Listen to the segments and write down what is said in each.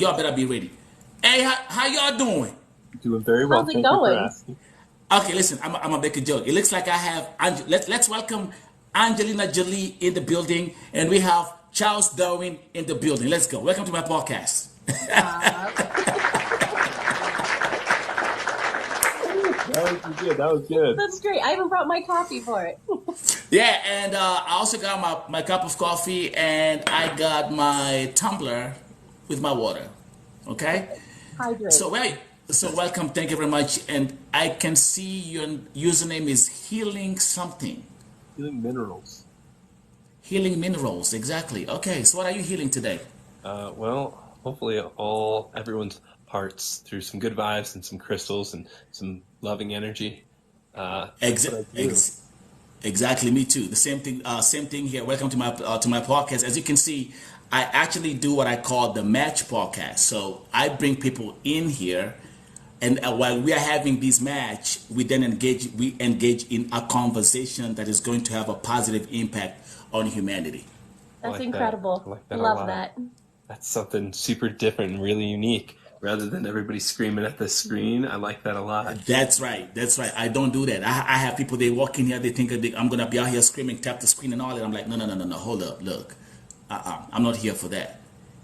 y'all better be ready. Hey, how y'all doing? Doing very well. How's it Thank you for going? asking. Okay, listen, I'm gonna make a joke. It looks like I have let's welcome Angelina Jolie in the building, and we have Charles Darwin in the building. Let's go. Welcome to my podcast. Stop. That was good. That was good. That's great. I even brought my coffee for it. Yeah, and I also got my cup of coffee, and I got my tumbler with my water. Okay. Hydrate. So wait, so welcome, thank you very much. And I can see your username is healing something. Healing minerals. Healing minerals, exactly. Okay, so what are you healing today? Well, hopefully everyone's hearts through some good vibes and some crystals and some loving energy. That's what Exa- I do. ex- exactly, me too. The same thing here. Welcome to my podcast. As you can see, I actually do what I call the match podcast. So I bring people in here, and while we are having this match, we engage in a conversation that is going to have a positive impact on humanity. I That's like that. I incredible. like that a Love lot. that. That's something super different and really unique. Rather than everybody screaming at the screen, I like that a lot. That's right. That's right. I don't do that. I have people, they walk in here, they think I'm going to be out here screaming, tap the screen and all that. I'm like, no, no, no, no, no. Hold up. Look, I'm not here for that.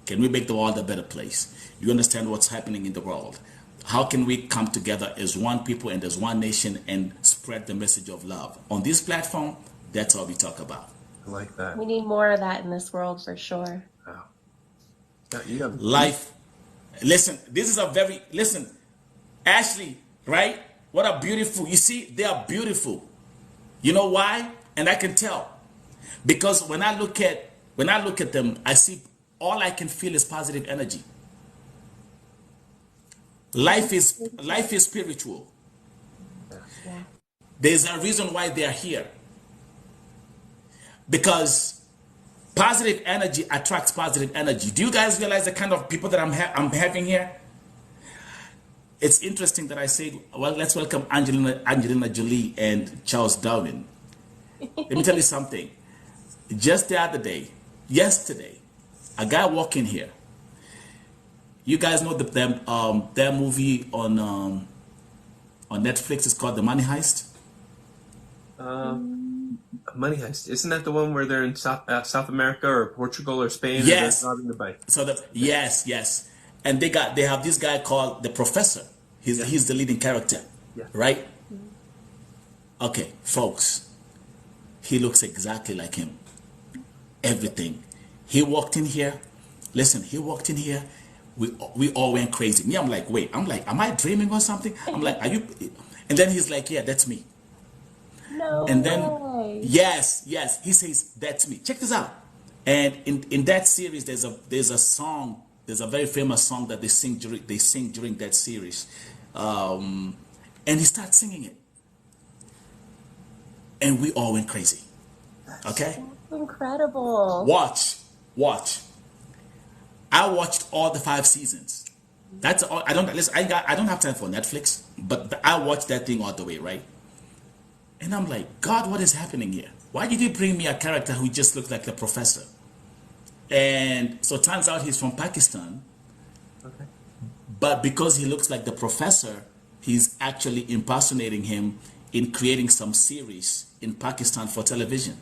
Can we make the world a better place? Do you understand what's happening in the world? How can we come together as one people and as one nation and spread the message of love? On this platform, that's all we talk about. I like that. We need more of that in this world for sure. Wow. You got Life. Listen, listen, Ashley, right? What a beautiful, you see, they are beautiful. You know why? And I can tell. Because when I look at them, I see all I can feel is positive energy. Life is spiritual. Yeah. There's a reason why they are here. Because positive energy attracts positive energy. Do you guys realize the kind of people that I'm having here? It's interesting that I said, well, let's welcome Angelina Jolie and Charles Darwin. Let me tell you something. Just the other day, yesterday, a guy walked in here. You guys know their movie on Netflix is called The Money Heist. Money Heist. Isn't that the one where they're in South America or Portugal or Spain? Yes. And they're robbing the bike. Yes, and they have this guy called the Professor. He's the leading character, Yeah. right? Okay, folks, he looks exactly like him. Everything. He walked in here. Listen, he walked in here. We all went crazy. Me, I'm like, wait. I'm like, am I dreaming or something? I'm like, are you? And then he's like, yeah, that's me. No And then, way. yes, he says, that's me. Check this out. And in that series, there's a song, there's a very famous song that they sing during that series. And he starts singing it. And we all went crazy. Okay? Incredible. Watch. I watched all the 5 seasons. That's all. I don't have time for Netflix, but I watched that thing all the way, right? And I'm like, God, what is happening here? Why did you bring me a character who just looks like the professor? And so it turns out he's from Pakistan. Okay. But because he looks like the professor, he's actually impersonating him in creating some series in Pakistan for television.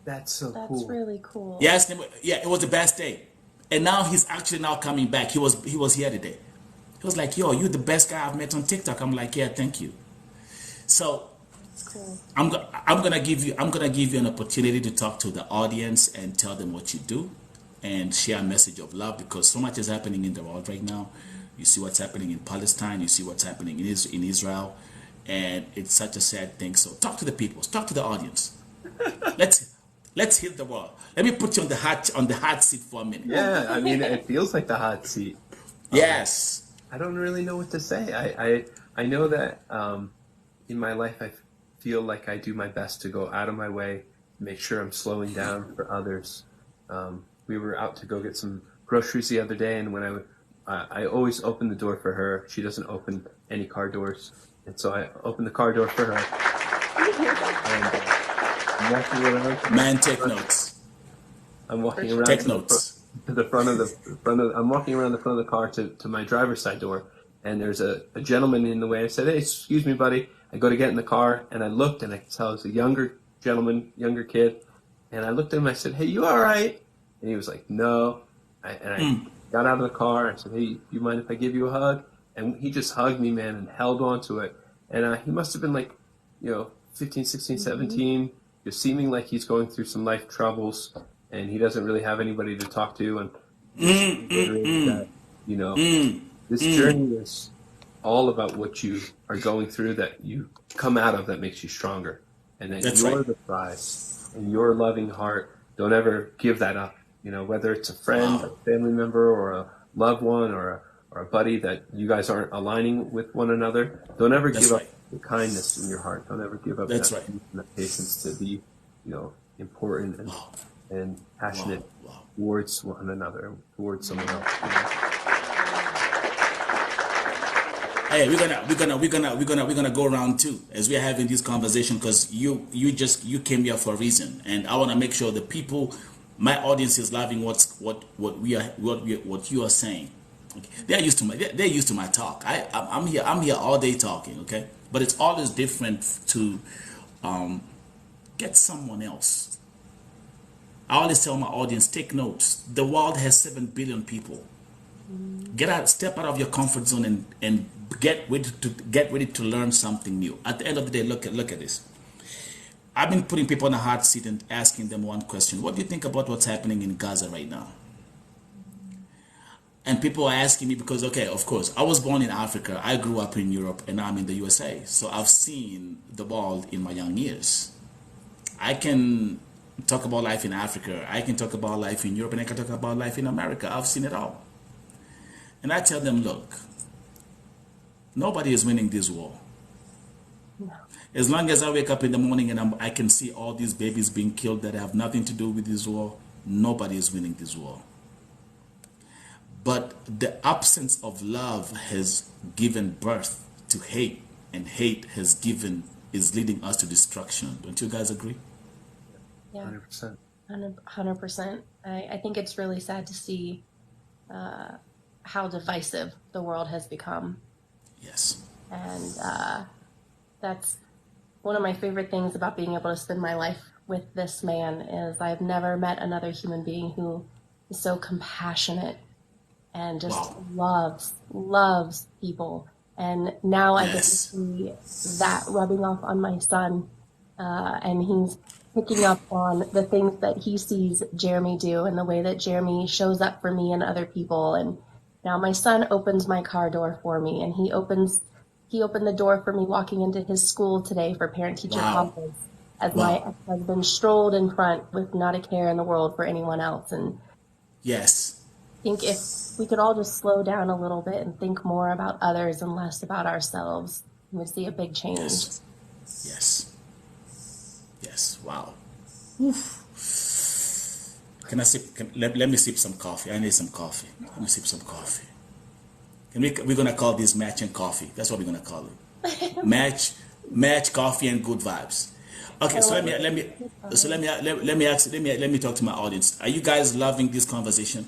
That's so That's cool. really cool. Yes, yeah, it was the best day. And now he's actually now coming back. He was here today. He was like, yo, you're the best guy I've met on TikTok. I'm like, yeah, thank you. So That's cool. I'm gonna give you an opportunity to talk to the audience and tell them what you do and share a message of love, because so much is happening in the world right now. You see what's happening in Palestine, you see what's happening in Israel, and it's such a sad thing. So talk to the people, talk to the audience. Let's hit the world. Let me put you on the hot seat for a minute. Yeah, I mean, it feels like the hot seat. Yes. I don't really know what to say. I know that in my life I feel like I do my best to go out of my way, make sure I'm slowing down for others. We were out to go get some groceries the other day, and when I always open the door for her. She doesn't open any car doors, and so I opened the car door for her. And I'm walking around. Man, take notes. I'm walking around. Take notes. to the I'm walking around the front of the car to my driver's side door, and there's a gentleman in the way. I said, "Hey, excuse me, buddy." I go to get in the car, and I looked, and I could tell it was a younger gentleman, younger kid. And I looked at him, I said, "Hey, you all right?" And he was like, "No." I got out of the car. I said, "Hey, do you mind if I give you a hug?" And he just hugged me, man, and held on to it. And he must have been like, 15, 16, 17, just seeming like he's going through some life troubles, and he doesn't really have anybody to talk to. And that, this journey is all about what you are going through, that you come out of, that makes you stronger. And that you're the prize, and your loving heart, don't ever give that up. Whether it's a friend, a family member, or a loved one, or a buddy that you guys aren't aligning with one another, don't ever give up the kindness in your heart. Don't ever give up that patience to be, important and passionate towards one another, towards someone else. Hey, we're gonna go around too as we're having this conversation, because you came here for a reason, and I want to make sure the people, my audience, is loving what you are saying. Okay. They're used to my talk. I'm here all day talking. Okay, but it's always different to get someone else. I always tell my audience, take notes. The world has 7 billion people. Step out of your comfort zone and get ready to learn something new. At the end of the day, look at this. I've been putting people on a hot seat and asking them one question: what do you think about what's happening in Gaza right now? And people are asking me because, okay, of course, I was born in Africa. I grew up in Europe, and I'm in the USA. So I've seen the world in my young years. I can talk about life in Africa. I can talk about life in Europe, and I can talk about life in America. I've seen it all. And I tell them, look, nobody is winning this war. No. As long as I wake up in the morning and I can see all these babies being killed that have nothing to do with this war, nobody is winning this war. But the absence of love has given birth to hate, and hate is leading us to destruction. Don't you guys agree? Yeah, 100%. 100%. I think it's really sad to see how divisive the world has become. Yes. And that's one of my favorite things about being able to spend my life with this man, is I've never met another human being who is so compassionate and just loves people. And now I get to see that rubbing off on my son, and he's picking up on the things that he sees Jeremy do, and the way that Jeremy shows up for me and other people. And now my son opens my car door for me, and he opened the door for me walking into his school today for parent-teacher conference, as my ex-husband strolled in front with not a care in the world for anyone else. And yes, I think if we could all just slow down a little bit and think more about others and less about ourselves, we'd see a big change. Yes. Wow. Oof. Can I sip? Let me sip some coffee. I need some coffee. Let me sip some coffee. We're gonna call this match and coffee. That's what we're gonna call it. match, coffee, and good vibes. Okay, so let me talk to my audience. Are you guys loving this conversation?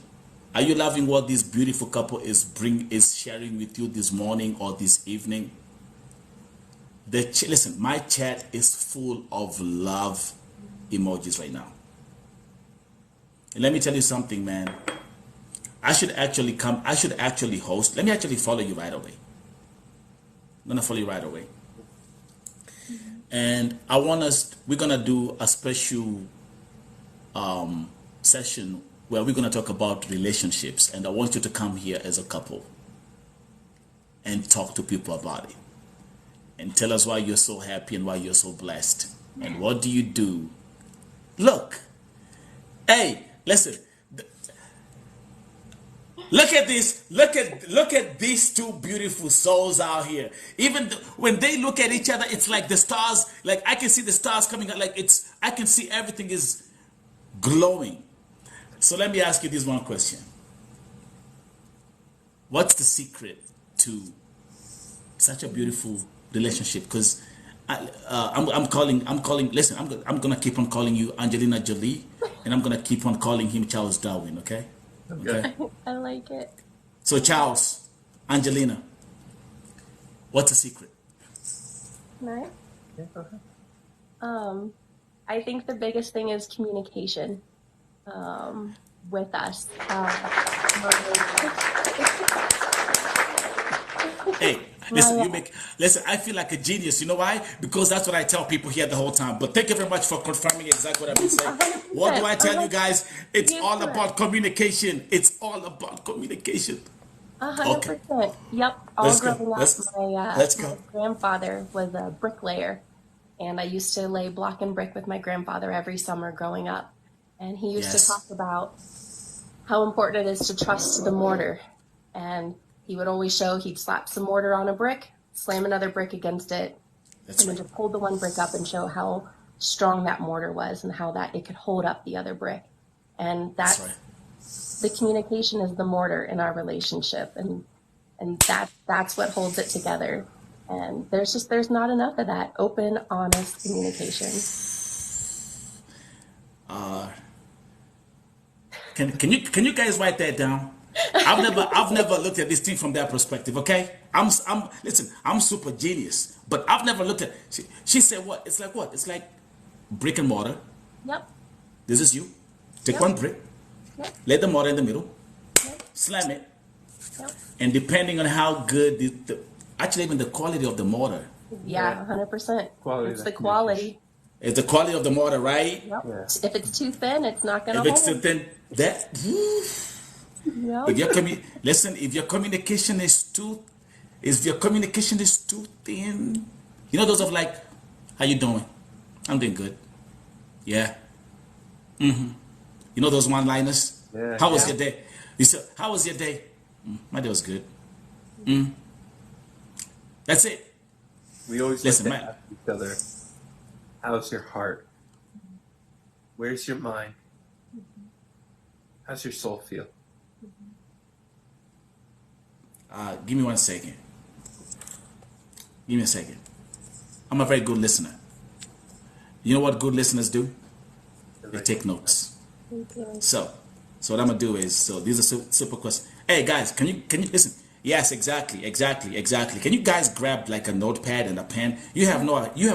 Are you loving what this beautiful couple is sharing with you this morning or this evening? Listen, my chat is full of love emojis right now. And let me tell you something, man. I should actually host. Let me actually follow you right away. I'm gonna follow you right away. And we're gonna do a special session where we're gonna talk about relationships, and I want you to come here as a couple and talk to people about it. And tell us why you're so happy and why you're so blessed. And what do you do? Look. Hey, listen. Look at this. Look at these two beautiful souls out here. Even when they look at each other, it's like the stars, like I can see the stars coming out, like I can see everything is glowing. So let me ask you this one question. What's the secret to such a beautiful relationship? Because I'm calling. Listen, I'm gonna keep on calling you Angelina Jolie, and I'm gonna keep on calling him Charles Darwin. Okay. Okay. I like it. So Charles, Angelina, what's the secret? Right? Yeah, go ahead. I think the biggest thing is communication with us. Hey, listen, My, listen, I feel like a genius. You know why? Because that's what I tell people here the whole time. But thank you very much for confirming exactly what I've been saying. 100%. What do I tell you guys? It's Used all to it. about communication. It's all about communication. Okay, 100%. Yep. All let's go. growing up, Let's my go. grandfather was a bricklayer, and I used to lay block and brick with my grandfather every summer growing up. And he used to talk Yes, about how important it is to trust the mortar. And he would always show he'd slap some mortar on a brick, slam another brick against it, that's and then right. just hold the one brick up and show how strong that mortar was and how that it could hold up the other brick. And That's right. that's the communication is the mortar in our relationship, and that's what holds it together. And there's not enough of that open, honest communication. Can you guys write that down? I've never looked at this thing from that perspective. Okay, I'm listen. I'm super genius, but I've never looked at. She said what? It's like what? It's like brick and mortar. Yep. This is you. Take Yep. one brick, Yep. lay the mortar in the middle, Yep. slam it, Yep. and depending on how good actually even the quality of the mortar Yeah, 100%. Quality It's of the that quality. is the quality of the mortar, right? Yep. Yeah. If it's too thin, it's not gonna If it's hold. something that Yep. if your listen, if your communication is too, if your communication is too thin, you know those of like, how you doing? I'm doing good. Yeah. You know those one-liners? Yeah, How was yeah. your day? You said, how was your day? My day was good. That's it. We always Listen, like to man. ask each other, how's your heart? Where's your mind? How's your soul feel? Give me 1 second. Give me a second. I'm a very good listener. You know what good listeners do? They take notes. Thank you. So what I'm gonna do is, so these are super questions. Hey guys, can you listen? Yes, exactly. Can you guys grab like a notepad and a pen? You have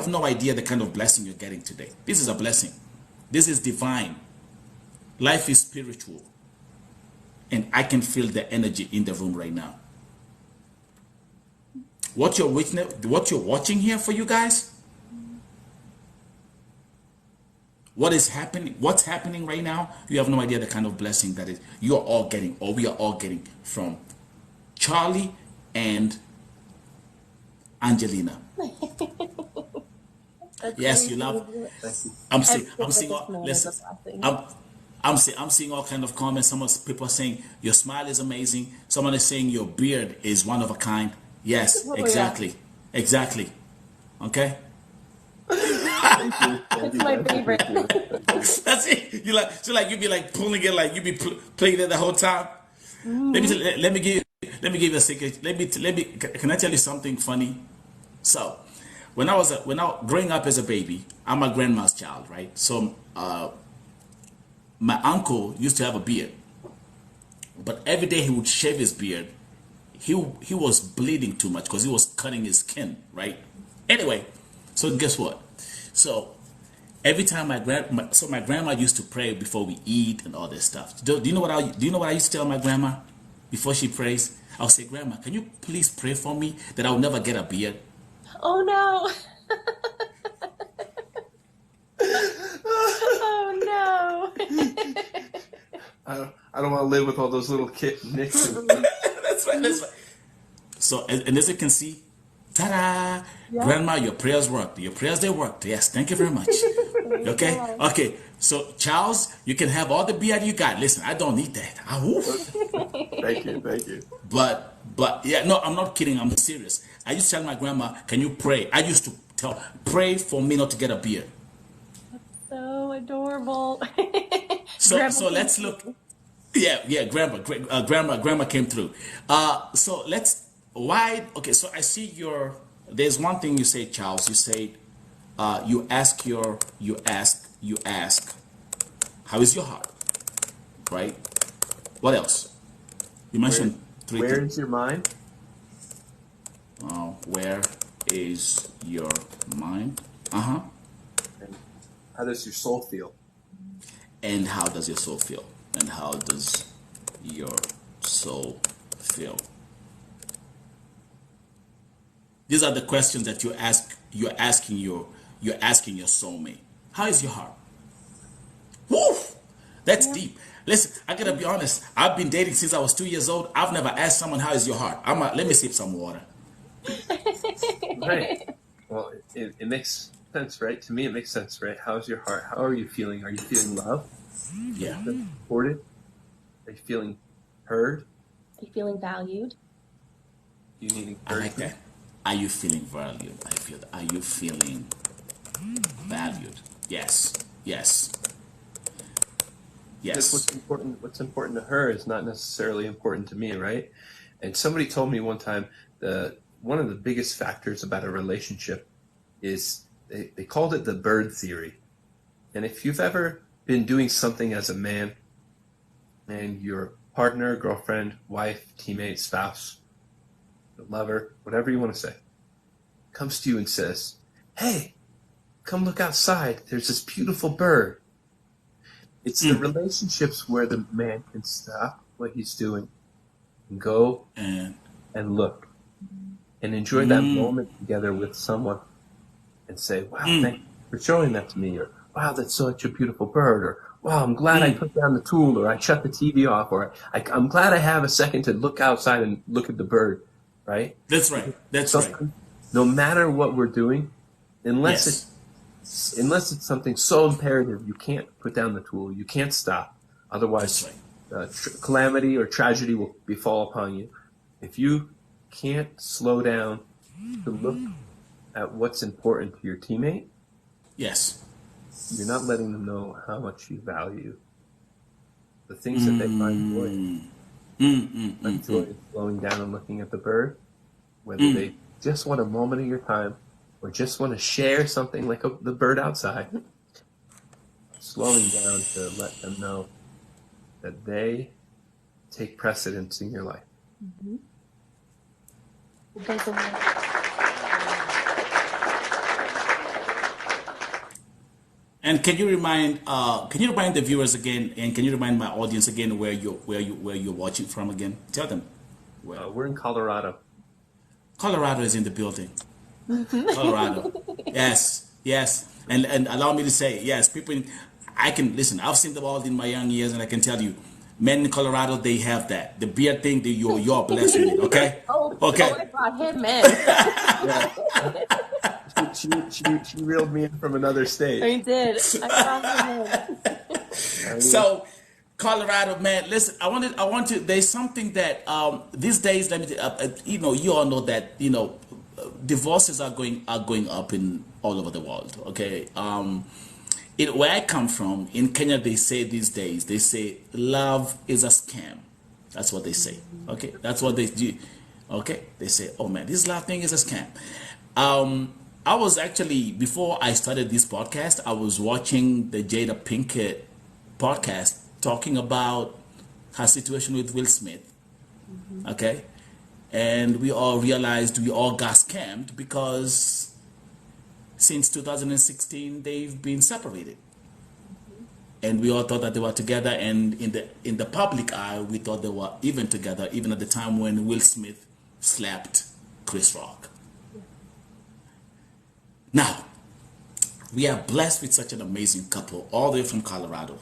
no idea the kind of blessing you're getting today. This is a blessing. This is divine. Life is spiritual, and I can feel the energy in the room right now. What you're watching here for you guys, what's happening right now, you have no idea the kind of blessing that is you are all getting, or we are all getting from Charlie and Angelina. That's Yes, very you love. sweet. Thank you. I'm seeing Everything with all. this man is Listen, a blessing. I'm seeing all kind of comments. Some people are saying your smile is amazing. Someone is saying your beard is one of a kind. Yes, Oh, yeah. exactly. Okay, It's my favorite. that's it. You be like pulling it, like you be playing it the whole time. Let me give you a secret. Can I tell you something funny? So, when I was growing up as a baby, I'm my grandma's child, right? So, my uncle used to have a beard, but every day he would shave his beard. He was bleeding too much because he was cutting his skin, right? Anyway, so guess what? So every time my grandma used to pray before we eat and all this stuff. Do you know what I used to tell my grandma before she prays? I'll say, Grandma, can you please pray for me that I'll never get a beard? Oh no. Oh no. I don't want to live with all those little nicks. That's right. So, and as you can see, ta-da! Yeah. Grandma, your prayers worked. Your prayers, they worked. Yes, thank you very much. Okay? go. Okay, so Charles, you can have all the beard you got. Listen, I don't need that. Thank you. But yeah, no, I'm not kidding. I'm serious. I used to tell my grandma, can you pray? I used to pray for me not to get a beard. So adorable. So Grandma let's came look. through. Yeah, grandma came through. So let's why? Okay, so I see your. There's one thing you say, Charles. You say, you ask, how is your heart, right? What else? You Where mentioned three where things. is your mind? Where is your mind? Uh-huh. And how does your soul feel? And how does your soul feel? And how does your soul feel? These are the questions that you're asking your soulmate. How is your heart? Woo! That's Yeah. deep. Listen, I gotta be honest. I've been dating since I was 2 years old. I've never asked someone how is your heart. Let me sip some water. Right. Well, it makes sense, right? To me, it makes sense, right? How's your heart? How are you feeling? Are you feeling love? Are you Yeah, feeling supported? Are you feeling heard? Are you feeling valued? Do you need I like encouragement? that. Are you feeling valued? Are you feeling valued? Yes. Yes. Because Yes. what's important to her is not necessarily important to me, right? And somebody told me one time the one of the biggest factors about a relationship is they called it the bird theory. And if you've ever been doing something as a man and your partner, girlfriend, wife, teammate, spouse, lover, whatever you want to say, comes to you and says, "Hey, come look outside. There's this beautiful bird." It's the relationships where the man can stop what he's doing and go And and look and enjoy that moment together with someone and say, "Wow, thank you for showing that to me," or "Wow, that's such a beautiful bird," or "Wow, I'm glad I put down the tool," or "I shut the TV off," or "I'm glad I have a second to look outside and look at the bird," right? that's right. Because That's right. sometimes, no matter what we're doing, unless it's Yes. unless it's something so imperative, you can't put down the tool, you can't stop. That's Otherwise, right. calamity or tragedy will befall upon you. If you can't slow down to look at what's important to your teammate, Yes. you're not letting them know how much you value the things that they find joy in. Find joy in slowing down and looking at the bird, whether they just want a moment of your time or just want to share something like the bird outside, slowing down to let them know that they take precedence in your life. Mm-hmm. It goes away. And can you remind the viewers again, and can you remind my audience again where you're watching from again? Tell them where. We're in Colorado. Colorado is in the building. Mm-hmm. Colorado. Yes, yes. And allow me to say, yes, people I can listen, I've seen them all in my young years and I can tell you, men in Colorado they have that. The beard thing that you're blessed with it, okay? Oh, Okay. I brought him in. Yeah, she reeled me in from another state. I did. I brought him in. I mean, So Colorado, man, listen, I want to there's something that these days let me you all know that divorces are going up in all over the world, okay? Where I come from in Kenya, they say these days, they say love is a scam. That's what they say. Okay, that's what they do. Okay, they say, oh man, this love thing is a scam. I was actually before I started this podcast, I was watching the Jada Pinkett podcast talking about her situation with Will Smith. Mm-hmm. Okay, and we all realized we all got scammed because since 2016 they've been separated and we all thought that they were together and in the public eye we thought they were even together even at the time when Will Smith slapped Chris Rock. Now we are blessed with such an amazing couple all the way from Colorado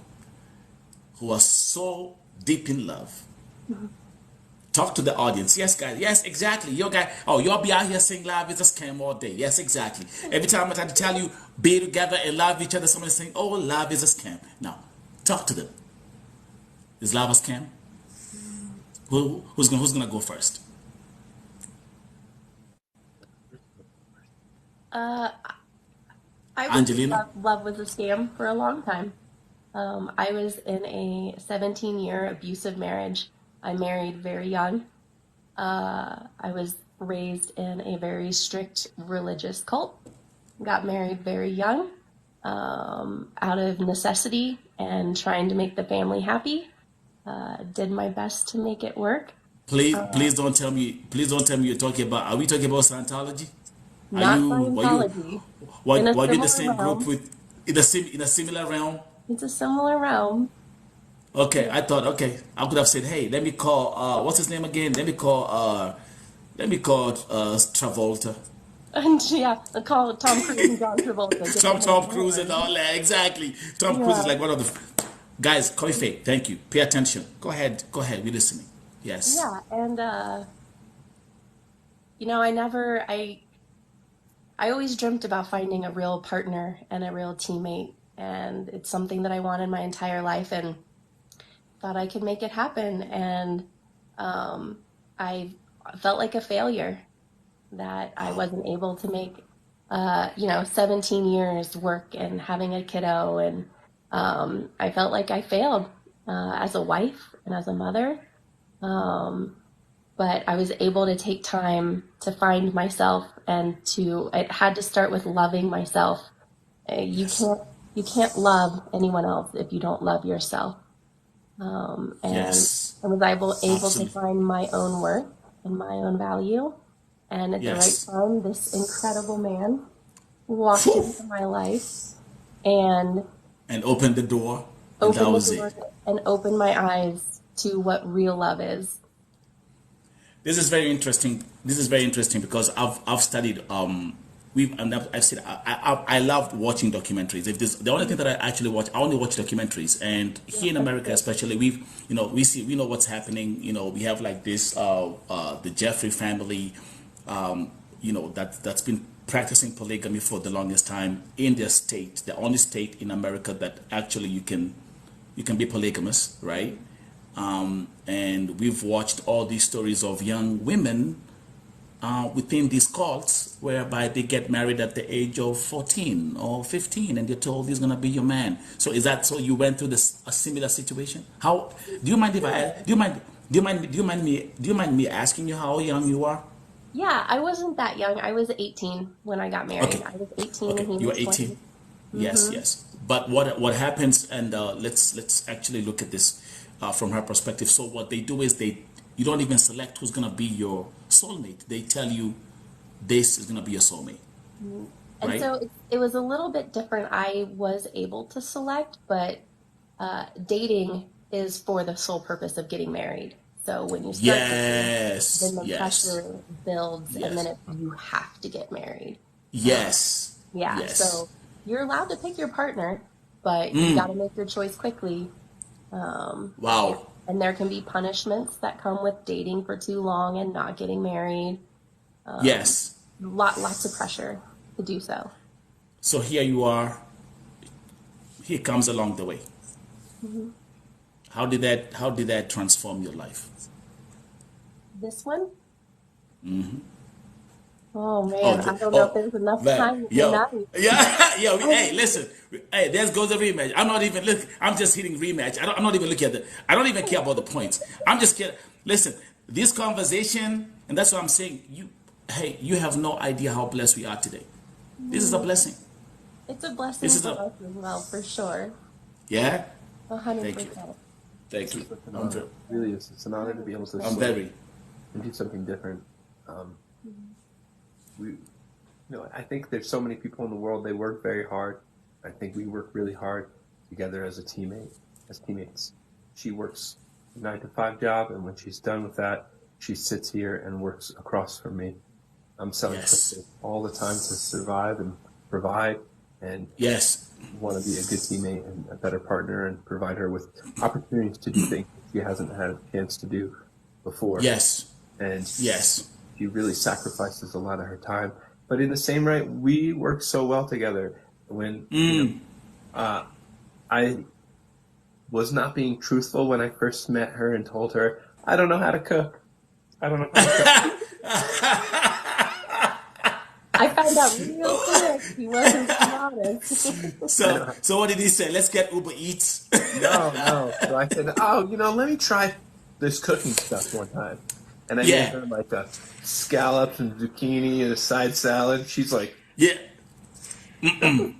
who are so deep in love. Mm-hmm. Talk to the audience. Yes, guys. Yes, exactly. Your guy. Oh, you'll be out here saying love is a scam all day. Yes, exactly. Every time I try to tell you be together and love each other, someone's saying, "Oh, love is a scam." Now, talk to them. Is love a scam? Who's gonna go first? Uh, I would say Angelina. love was a scam for a long time. I was in a 17-year abusive marriage. I married very young. I was raised in a very strict religious cult. Got married very young, out of necessity and trying to make the family happy. did my best to make it work. Please don't tell me. Please don't tell me you're talking about. Are we talking about Scientology? Are Not you? Were you? Scientology, in a Were you in the similar same group realm. with in a similar realm? It's a similar realm. Okay, Yeah. I thought. Okay, I could have said, hey, let me call. What's his name again? Let me call. Travolta. And yeah, I call it Tom Cruise and John Travolta. Get them on Tom Cruise and board. all that. Exactly. Tom Cruise is Yeah. like one of the guys. Koife, thank you. Pay attention. Go ahead. Go ahead. We're listening. Yes. Yeah. And I always dreamt about finding a real partner and a real teammate. And it's something that I wanted my entire life and thought I could make it happen. And I felt like a failure that I Wow. wasn't able to make, 17 years work and having a kiddo. And I felt like I failed as a wife and as a mother. Um, but I was able to take time to find myself and it had to start with loving myself. You Yes. can't love anyone else if you don't love yourself. And Yes. I was able to Absolutely. find my own worth and my own value. And at the right Yes. time, this incredible man walked Phew. into my life and And open the door, and that opened the was door it. and opened my eyes to what real love is. This is very interesting. This is very interesting because I've studied I've said I love watching documentaries. If this the only thing that I actually watch, I only watch documentaries. And Yeah, here in that's America, good. especially, we know what's happening. We have like this the Jeffrey family, that's been practicing polygamy for the longest time in their state, the only state in America that actually you can be polygamous, right? And we've watched all these stories of young women within these cults whereby they get married at the age of 14 or 15 and they're told he's going to be your man. So is that so you went through this a similar situation? How do you mind if I Yeah. do you mind me asking you how young you are? Yeah, I wasn't that young. I was 18 when I got married. Okay. I was 18 and Okay, he you are was 18. 20. Yes, Mm-hmm. yes. But what happens, and let's actually look at this from her perspective. So what they do is you don't even select who's gonna be your soulmate. They tell you this is gonna be your soulmate, And right? so it was a little bit different. I was able to select, but dating is for the sole purpose of getting married. So when you start dating, then Yes, the yes, pressure builds, and then yes, you have to get married. Uh, yes, yeah, yes. so you're allowed to pick your partner, but you got to make your choice quickly. Wow. And there can be punishments that come with dating for too long and not getting married. Yes. Lots of pressure to do so. So here you are. Here comes along the way. Hmm. How did that transform your life? This one, oh Oh, man, I don't know if there's enough man, time to say yo, that. yeah, yo. Hey, listen. Hey, there goes the rematch. I'm not even look. I'm just hitting rematch. I'm not even looking at the. I don't even care about the points. I'm just kidding. Listen, this conversation, and that's what I'm saying. Hey, you have no idea how blessed we are today. This is a blessing. It's a This blessing is for a us as well, for sure. yeah. A hundred Thank you. percent. Thank This you. is such an I'm honor. very, It really is. It's an honor to be able to I'm share very and do something different. Um, I think there's so many people in the world. They work very hard. I think we work really hard together as teammates. She works a 9 to 5 job, and when she's done with that, she sits here and works across from me. I'm selling yes, crypto all the time to survive and provide, and yes, want to be a good teammate and a better partner and provide her with opportunities to do things that she hasn't had a chance to do before. yes, And yes, she really sacrifices a lot of her time. But in the same right, we work so well together. When, I was not being truthful when I first met her and told her, I don't know how to cook. I don't know how to cook. I found out real quick he wasn't being honest. I So, know. so what did he say? Let's get Uber Eats. No. So I said, let me try this cooking stuff one time. And I made Yeah, her like a scallops and zucchini and a side salad. She's like, yeah. Fancy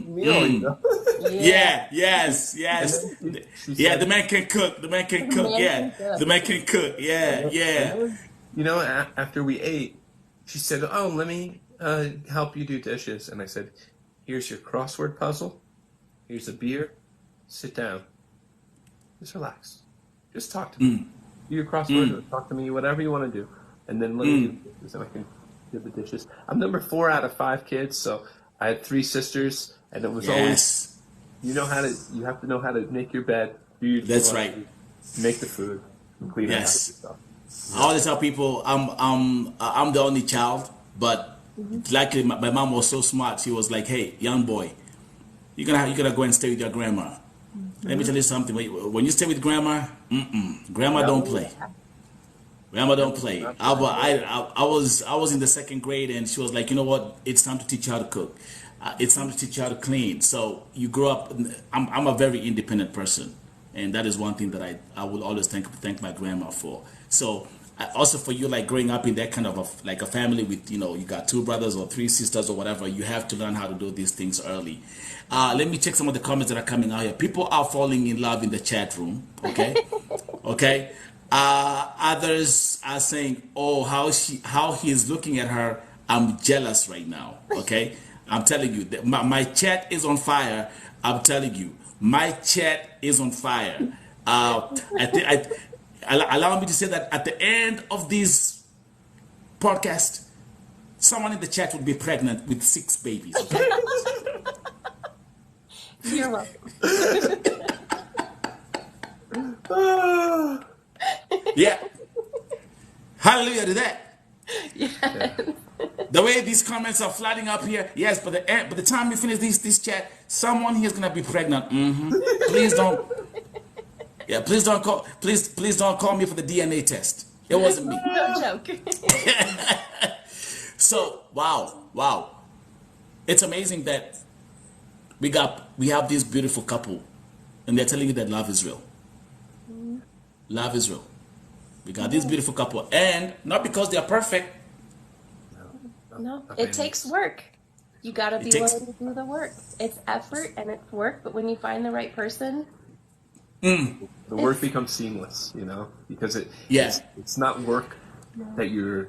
meal, you know. Yeah. Yeah, yes, And yes. then she Yeah, the said, man can cook. The man can cook. Man can Yeah, cook. the man can cook. and Yeah, then, and yeah. then you know, after we ate, she said, "Oh, let me help you do dishes." And I said, "Here's your crossword puzzle. Here's a beer. Sit down. Just relax. Just talk to me. Do your crossword or talk to me, whatever you want to do. And then let me do the dishes, and I can do the dishes." I'm number 4 out of 5 kids, so I had 3 sisters, and it was always, Yes, you have to know how to make your bed, do your that's right. laundry, make the food, and clean the house and Yes. stuff. I always tell people I'm the only child, but luckily my mom was so smart. She was like, "Hey, young boy, you're gonna go and stay with your grandma. Let me tell you something. When you stay with grandma, grandma don't No, play. Grandma don't grandma's play. not playing. I was in the second grade, and she was like, you know what? It's time to teach you how to cook. It's time to teach you how to clean. So you grow up. I'm a very independent person, and that is one thing that I will always thank my grandma for. So also for you, like growing up in that kind of like a family with you got 2 brothers or 3 sisters or whatever, you have to learn how to do these things early. Let me check some of the comments that are coming out here. People are falling in love in the chat room. Okay. Okay. Others are saying, "Oh, how he is looking at her. I'm jealous right now." Okay, I'm telling you, that my chat is on fire. I'm telling you, my chat is on fire. I think allow me to say that at the end of this podcast, someone in the chat would be pregnant with 6 babies. Okay. You're welcome. Ah. Yeah. Hallelujah to that. Yeah. The way these comments are flooding up here, yes, but by the time we finish this chat, someone here is gonna be pregnant. Please don't, yeah, please don't call me for the DNA test. It wasn't me. No joke. So wow, it's amazing that we have this beautiful couple, and they're telling you that love is real. Love is real. We got this beautiful couple, and not because they are perfect. No, Not it by takes any work. You got to It be takes willing to do the work. It's effort and it's work, but when you find the right person, means. The work becomes seamless, you know, because Yeah. it's not work that you're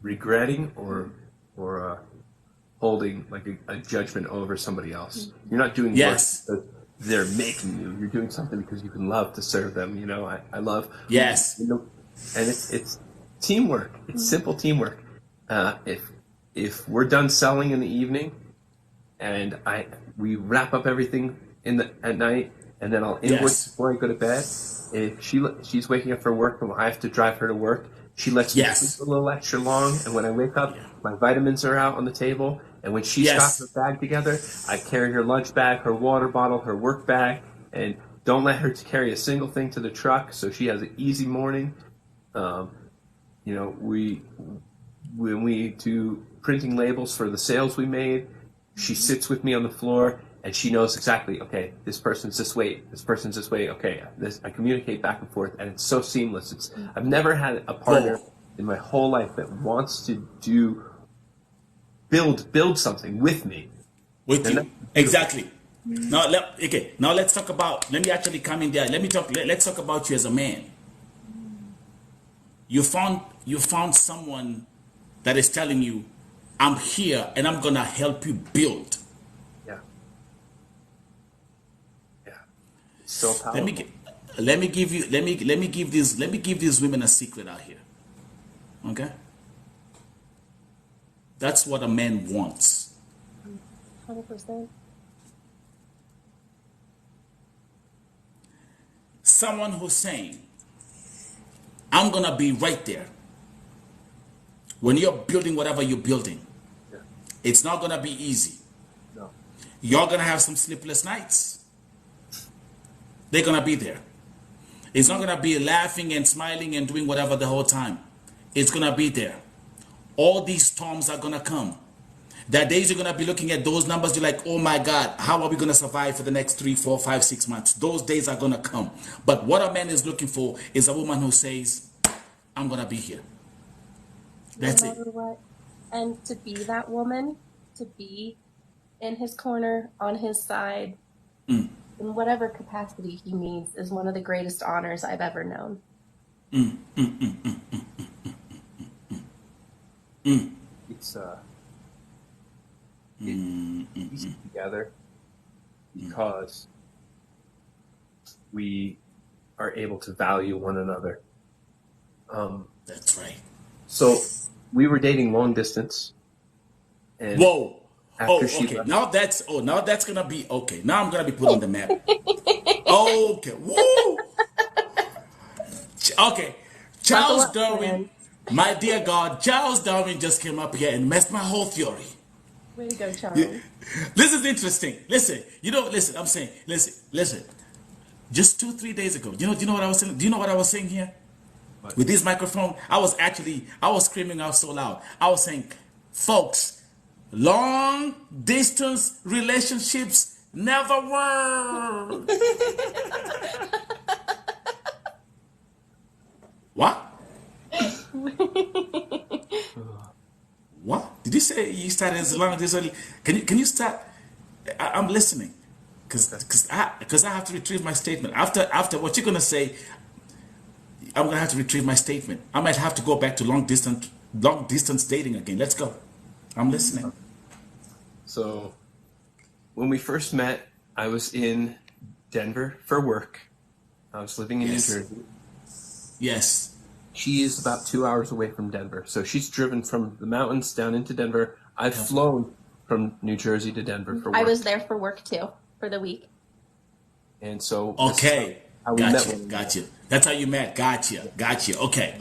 regretting or holding like a judgment over somebody else. You're not doing work Yes. because they're making you. You're doing something because you can love to serve them. You know, I love, Yes. you know, and it's teamwork. It's simple teamwork. If we're done selling in the evening, and we wrap up everything at night, and then I'll invoice Yes. before I go to bed. If she's waking up for work and I have to drive her to work, she lets me sleep Yes. a little extra long, and when I wake up, my vitamins are out on the table. And when she's got her Yes. bag together, I carry her lunch bag, her water bottle, her work bag, and don't let her carry a single thing to the truck, so she has an easy morning. Um, you know, when we do printing labels for the sales we made, she sits with me on the floor and she knows exactly, okay, this person's this way, this person's this way, okay, I communicate back and forth, and it's so seamless. I've never had a partner Oh, in my whole life that wants to build something with me. with And that's you. beautiful. Exactly. Now let's talk about. Let me actually come in there. Let's talk about you as a man. You found someone that is telling you, "I'm here and I'm gonna help you build." Yeah. Yeah. It's so Let me powerful. get. Let me give these women a secret out here. Okay. That's what a man wants. 100%. Someone who's saying, "I'm gonna be right there when you're building whatever you're building." Yeah. It's not gonna be easy. No. You're gonna have some sleepless nights. They're gonna be there. It's not gonna be laughing and smiling and doing whatever the whole time. It's gonna be there. All these storms are gonna come. There are days you're gonna be looking at those numbers, you're like, "Oh my God, how are we gonna survive for the next 3, 4, 5, 6 months?" Those days are gonna come. But what a man is looking for is a woman who says, "I'm gonna be here." No That's it. matter what. And to be that woman, to be in his corner, on his side, Mm. in whatever capacity he needs, is one of the greatest honors I've ever known. Mm. Mm. Mm. Mm. Mm. It's Mm. piece Mm. together because we are able to value one another. That's right. So we were dating long distance, and Whoa. after Oh, she okay. left, Now that's gonna be okay. Now I'm gonna be put on the map. Okay. Woo. Okay. Buckle Charles up, Darwin, friends. my dear God, Charles Darwin just came up here and messed my whole theory. Way to go, Charles. This is interesting. Listen, listen, I'm saying, listen. Just 2-3 days ago, do you know what I was saying? Do you know what I was saying here? but With this microphone, I was screaming out so loud. I was saying, folks, long distance relationships never work. What? What? Did you say you started as long distance? Can you start? I'm listening. Because I have to retrieve my statement. After what you're gonna say, I'm gonna have to retrieve my statement. I might have to go back to long distance dating again. Let's go. I'm listening. so when we first met, I was in Denver for work. I was living in Yes. New Jersey. Yes. She is about 2 hours away from Denver, so she's driven from the mountains down into Denver. I've flown from New Jersey to Denver for work. I was there for work too, for the week. And so Okay. how we met Gotcha. one another. Gotcha. That's how you met. Gotcha. Okay.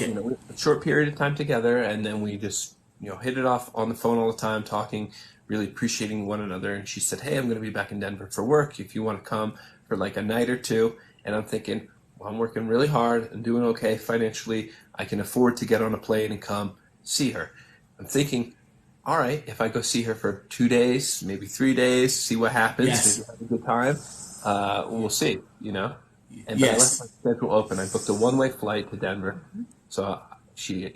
You know, a short period of time together, and then we just hit it off on the phone all the time, talking, really appreciating one another. And she said, "Hey, I'm going to be back in Denver for work. If you want to come for like a night or two." And I'm thinking, well, I'm working really hard and doing okay financially. I can afford to get on a plane and come see her. I'm thinking, all right, if I go see her for 2 days, maybe 3 days, see what happens, Yes. maybe have a good time, we'll see, And but I left Yes. my schedule open. I booked a one-way flight to Denver. So she,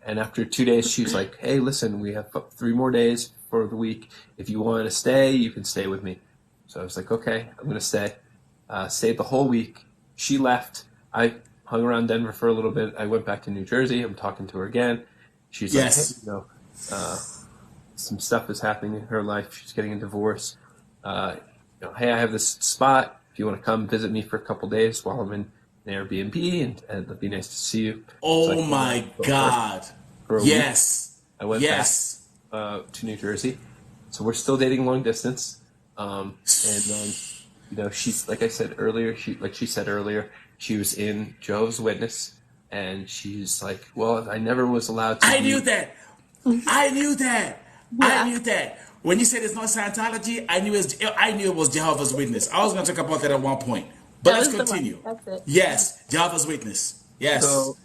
and after 2 days, she's like, "Hey, listen, we have 3 more days for the week. If you want to stay, you can stay with me." So I was like, "Okay, I'm going to stay." Stayed the whole week. She left. I hung around Denver for a little bit. I went back to New Jersey. I'm talking to her again. She's Yes. like, "Hey, some stuff is happening in her life. She's getting a divorce. Hey, I have this spot. If you want to come visit me for a couple days while I'm in an Airbnb, and it'd be nice to see you." So I Oh came my out God. for a week. Yes. I went Yes. back to New Jersey. So we're still dating long distance. And then, she's like I said earlier. She said earlier, she was in Jehovah's Witness, and she's like, "Well, I never was allowed to." I knew that. I knew that. I Yeah. knew that. When you said it's not Scientology, I knew it was Jehovah's Witness. I was going to talk about that at one point. But That let's was the one. continue. That's it. Yes, Jehovah's Witness. Yes. So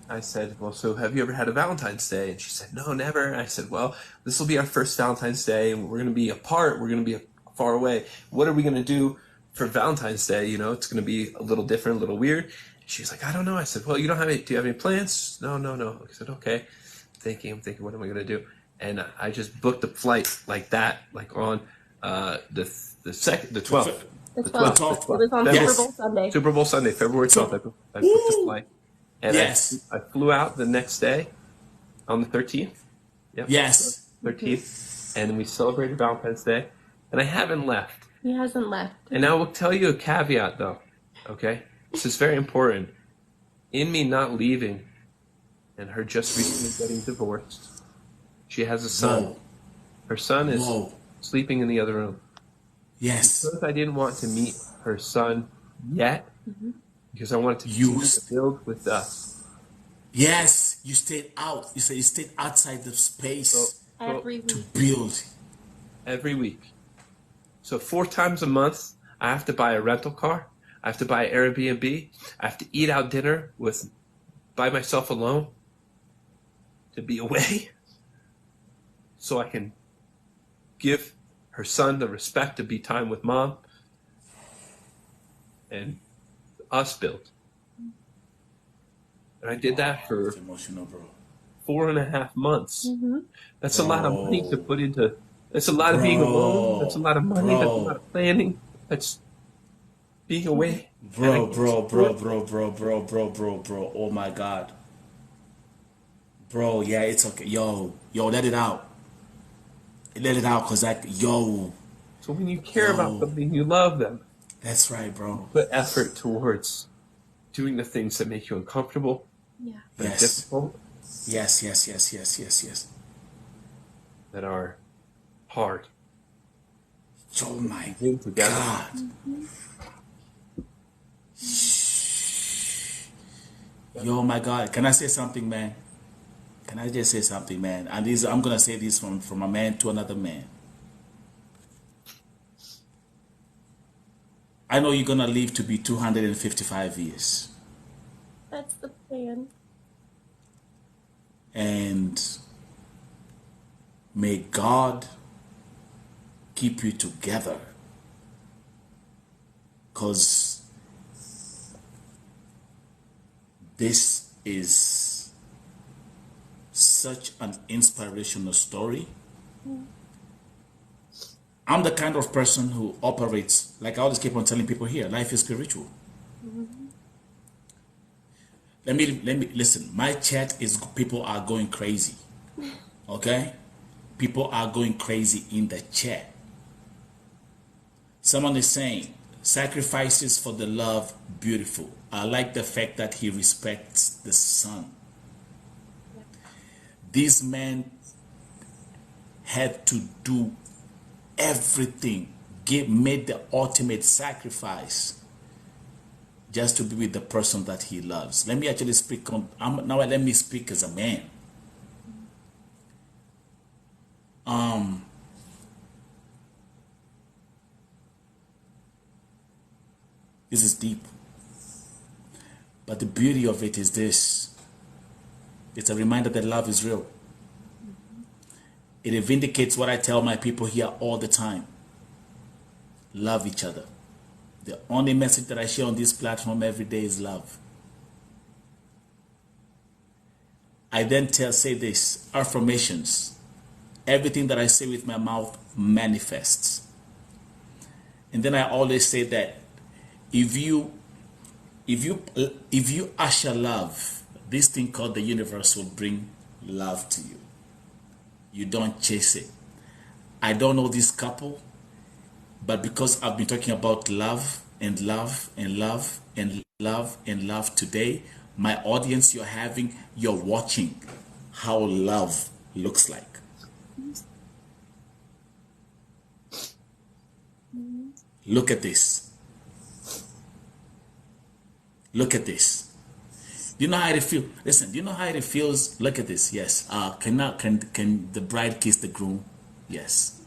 I said, "Well, so have you ever had a Valentine's Day?" And she said, "No, never." I said, "Well, this will be our first Valentine's Day, and we're going to be apart. We're going to be far away. What are we going to do for Valentine's Day? It's going to be a little different, a little weird." She's like, "I don't know." I said, "Well, do you have any plans?" No. I said, "Okay." I'm thinking, what am I going to do? And I just booked a flight like that, like on the 12th. The The 12th. 12th. It was on Yes. Super Bowl Sunday. Super Bowl Sunday, February 12th. I booked this Woo! flight. And Yes. I flew out the next day on the 13th. Yep. Yes. 13th. And we celebrated Valentine's Day. And I haven't left. He hasn't left. And I will tell you a caveat, though. Okay? This is very important. In me not leaving and her just recently getting divorced, she has a son. Whoa. Her son is Whoa. sleeping in the other room. Yes. Because I didn't want to meet her son yet, because I wanted to You- continue to build with us. Yes. You stayed out. You said you stayed outside the space Every to week. build. Every week. So 4 times a month, I have to buy a rental car. I have to buy Airbnb. I have to eat out dinner by myself alone to be away, so I can give her son the respect to be time with mom and us build. And I did that for It's emotional, bro. 4.5 months. That's a lot of money to put into That's a lot of being alone. That's a Bro, lot of money. That's a lot bro, of planning. That's being away. And I bro, can't bro, do bro, it. bro, bro, bro, bro, bro, bro. Oh my God. Bro, yeah, it's okay. Yo, let it out. Let it out, cause So when you care about yo, somebody and you love them, that's right, you bro. put effort towards doing the things that make you uncomfortable, Yeah. that are Yes. difficult, Yes, yes, yes, yes, yes, yes. that are hard. Oh But my you win together. God. Mm-hmm. Yo, my God. Can I say something, man? Can I just say something, man? And this, I'm gonna say this from a man to another man. I know you're gonna live to be 255 years, That's the plan. and may God keep you together, cause this is such an inspirational story. Mm-hmm. I'm the kind of person who operates, like I always keep on telling people here, life is spiritual. Let me listen. My chat is people are going crazy. Okay? People are going crazy in the chat. Someone is saying, sacrifices for the love, beautiful. I like the fact that he respects the son. Yeah. These men had to do everything, made the ultimate sacrifice just to be with the person that he loves. Let me actually speak on, now let me speak as a man. This is deep. But the beauty of it is this. It's a reminder that love is real. It vindicates what I tell my people here all the time. Love each other. The only message that I share on this platform every day is love. I then say this, affirmations. Everything that I say with my mouth manifests. And then I always say that if you usher love, this thing called the universe will bring love to you. You don't chase it. I don't know this couple, but because I've been talking about love and love and love and love and love today, my audience, you're watching how love looks like. Mm-hmm. Look at this. Look at this. Do you know how it feels? Listen, do you know how it feels? Look at this. Yes. Can the bride kiss the groom? Yes.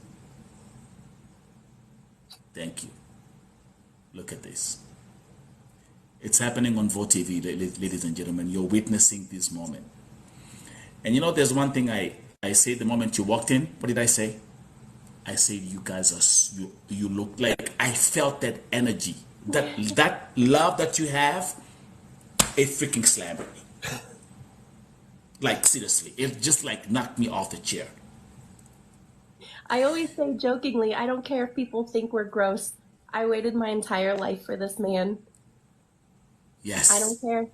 Thank you. Look at this. It's happening on VO TV, ladies and gentlemen. You're witnessing this moment. And you know, there's one thing I say the moment you walked in. What did I say? I said, you guys are, you look like, I felt that energy. That love that you have, it freaking slammed me. Like, seriously. It just like knocked me off the chair. I always say jokingly, I don't care if people think we're gross. I waited my entire life for this man. I don't Yes. care.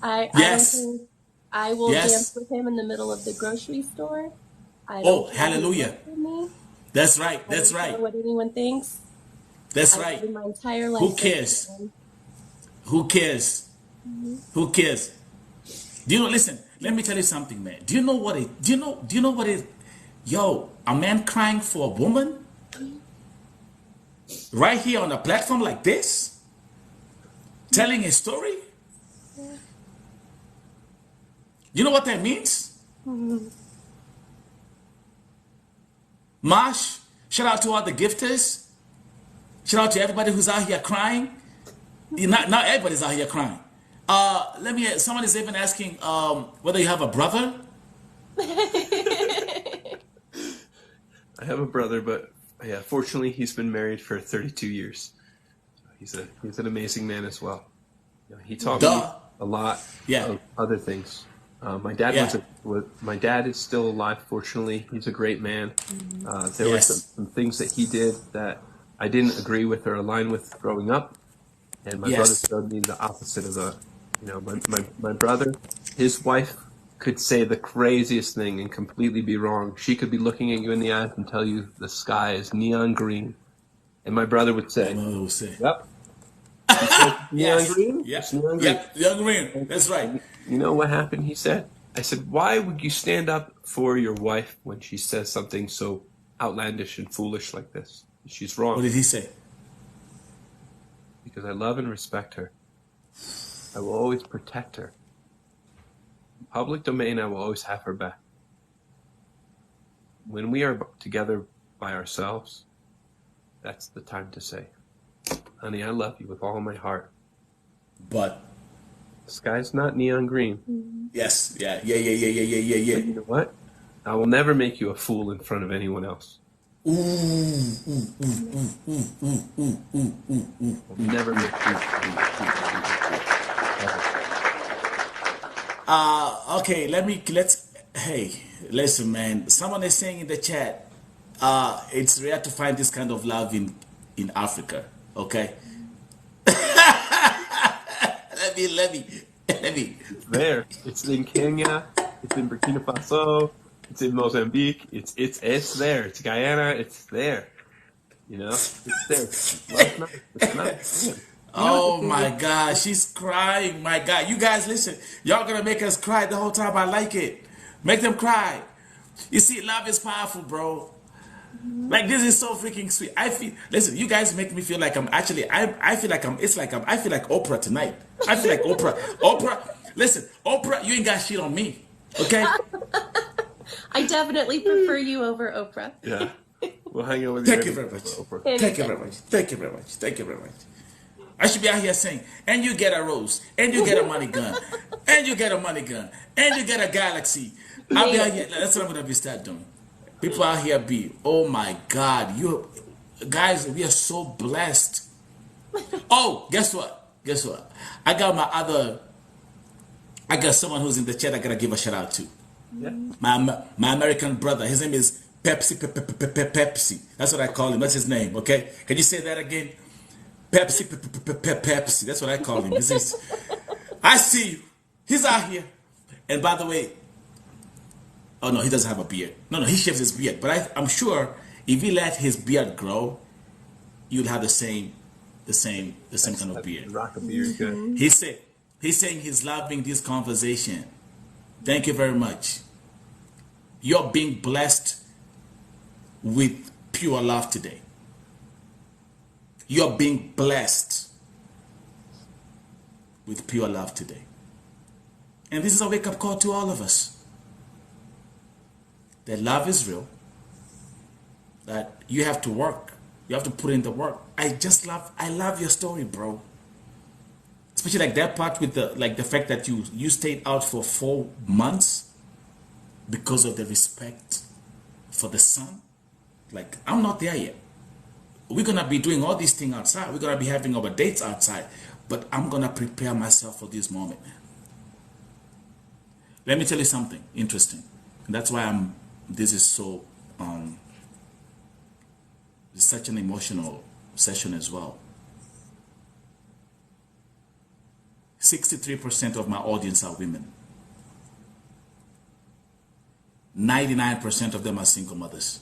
I don't Yes. care. I will dance Yes. with him in the middle of the grocery store. I don't Oh, care who hallelujah. looks at me. That's right. I That's don't care right. what anyone thinks. That's I right. waited my entire Who life for this cares? man. Who cares? Hmm. Who cares? Do you know, listen, let me tell you something, man. Do you know what it, do you know what it, yo, a man crying for a woman right here on a platform like this, telling a story? Yeah. You know what that means? Mhm. Marsh, shout out to all the gifters. Shout out to everybody who's out here crying. Not everybody's out here crying. Someone is even asking whether you have a brother. I have a brother, but yeah, fortunately, he's been married for 32 years. He's an amazing man as well. You know, he taught me Duh. a lot Yeah. of other things. My dad Yeah. my dad is still alive. Fortunately, he's a great man. There were Yes. some things that he did that I didn't agree with or align with growing up, and my brother Yes. showed me the opposite of the. My brother, his wife could say the craziest thing and completely be wrong. She could be looking at you in the eyes and tell you the sky is neon green, and my brother would My say, mother will say. "Yep, she says it's neon Yes. green. It's Yep. neon green." Yep. Young Green. And That's right. you know what happened? He said, I said, why would you stand up for your wife when she says something so outlandish and foolish like this? She's What wrong. did he say? Because I love and respect her. I will always protect her. In public domain, I will always have her back. When we are together by ourselves, that's the time to say, honey, I love you with all my heart. But The sky's not neon green. yes. Yeah. Yeah. Yeah. Yeah. Yeah. Yeah. Yeah. But you know what? I will never make you a fool in front of anyone else. Ooh. I'll never make you Okay, hey, listen, man. Someone is saying in the chat, it's rare to find this kind of love in Africa. Okay. Let me. It's there. It's in Kenya. It's in Burkina Faso. It's in Mozambique. It's there. It's Guyana. It's there. You know, it's there. It's not. Man. Oh my God, she's crying. My God, you guys listen. Y'all gonna make us cry the whole time. I like it. Make them cry. You see, love is powerful, bro. Like this is so freaking sweet. I feel. Listen, you guys make me feel like I'm actually. I feel like I'm. It's like I'm. I feel like Oprah tonight. I feel like Oprah. Oprah. Listen, Oprah, you ain't got shit on me. Okay. I definitely prefer you over Oprah. Yeah. We'll hang out with you. Thank you very much. Thank you very much. Thank you very much. Thank you very much. I should be out here saying, and you get a rose, and you get a money gun, and you get a money gun, and you get a galaxy. I'll be out here. That's what I'm gonna be start doing. People out here be, oh my God, you guys, we are so blessed. Oh, guess what? Guess what? I got someone who's in the chat I gotta give a shout out to. Yeah. My American brother. His name is Pepsi. Pepsi. That's what I call him. That's his name. Okay. Can you say that again? Pepsi. Pepsi. That's what I call him. I see you. He's out here. And by the way, oh no, he doesn't have a beard. No, he shaves his beard. But I'm sure if he let his beard grow, you'd have the same kind of beard. Rock a beard, good. He's saying he's loving this conversation. Thank you very much. You're being blessed with pure love today. You're being blessed with pure love today. And this is a wake-up call to all of us. That love is real. That you have to work. You have to put in the work. I love your story, bro. Especially like that part with the fact that you stayed out for 4 months because of the respect for the son. Like, I'm not there yet. We're gonna be doing all these things outside. We're gonna be having our dates outside. But I'm gonna prepare myself for this moment. Let me tell you something interesting. And that's why this is so it's such an emotional session as well. 63% of my audience are women. 99% of them are single mothers.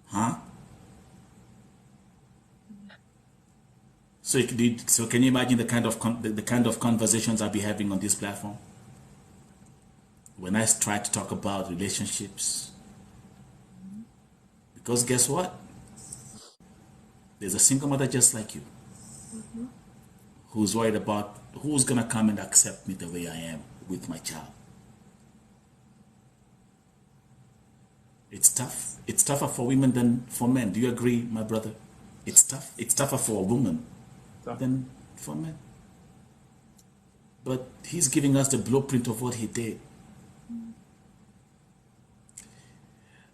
Huh? So can you imagine the kind of conversations I'll be having on this platform? When I try to talk about relationships. Because guess what? There's a single mother just like you. Who's worried about who's going to come and accept me the way I am with my child. It's tough. It's tougher for women than for men. Do you agree, my brother? It's tough. It's tougher for a woman than for men. But he's giving us the blueprint of what he did.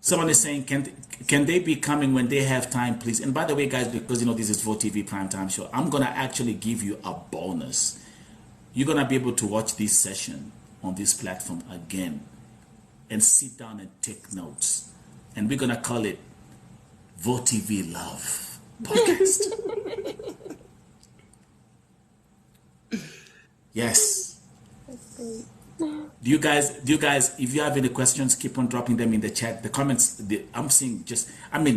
Someone is saying, can they be coming when they have time, please? And by the way, guys, because this is VOTV Primetime Show, I'm going to actually give you a bonus. you're going to be able to watch this session on this platform again and sit down and take notes. And we're going to call it VoTV Love Podcast. Yes. That's great. Do you guys, if you have any questions, keep on dropping them in the chat. The comments, I'm seeing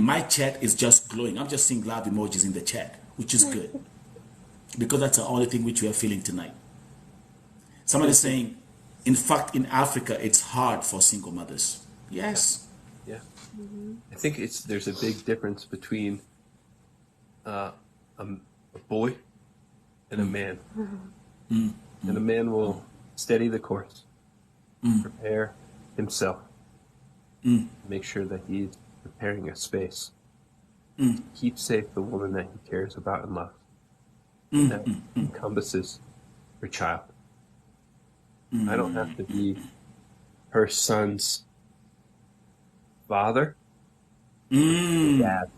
my chat is just glowing. I'm just seeing love emojis in the chat, which is good. Because that's the only thing which we are feeling tonight. Somebody's saying, in fact, in Africa, it's hard for single mothers. Yes. Yeah. I think there's a big difference between a boy and a man. And a man will steady the course, prepare himself, make sure that he's preparing a space, keep safe the woman that he cares about and loves. That encompasses her child. I don't have to be her son's father, dad.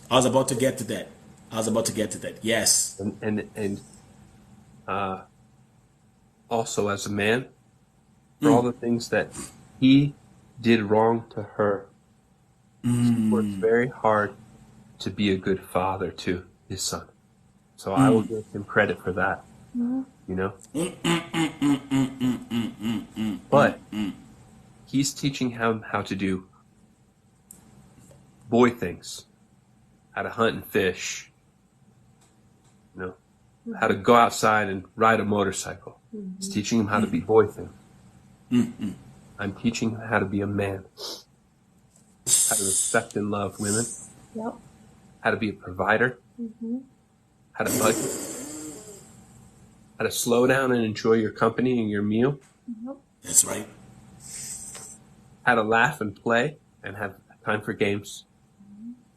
I was about to get to that. Yes. And also as a man, for all the things that he did wrong to her, he worked very hard to be a good father to his son. So I will give him credit for that, you know? But he's teaching him how to do boy things, how to hunt and fish, you know, how to go outside and ride a motorcycle. He's teaching him how to be boy things. I'm teaching him how to be a man, how to respect and love women, Yep. how to be a provider, how to budget, how to slow down and enjoy your company and your meal, That's right. how to laugh and play and have time for games,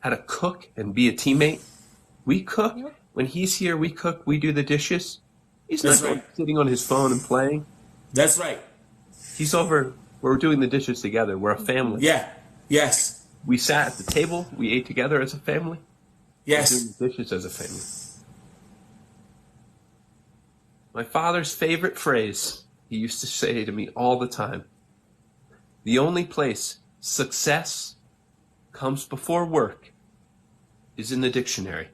how to cook and be a teammate. We cook. When he's here, we cook, we do the dishes. He's That's not right. sitting on his phone and playing. That's right. He's over, we're doing the dishes together. We're a family. Yeah. Yes. We sat at the table, we ate together as a family. We're Yes. doing the dishes as a family. My father's favorite phrase, he used to say to me all the time, the only place success comes before work is in the dictionary.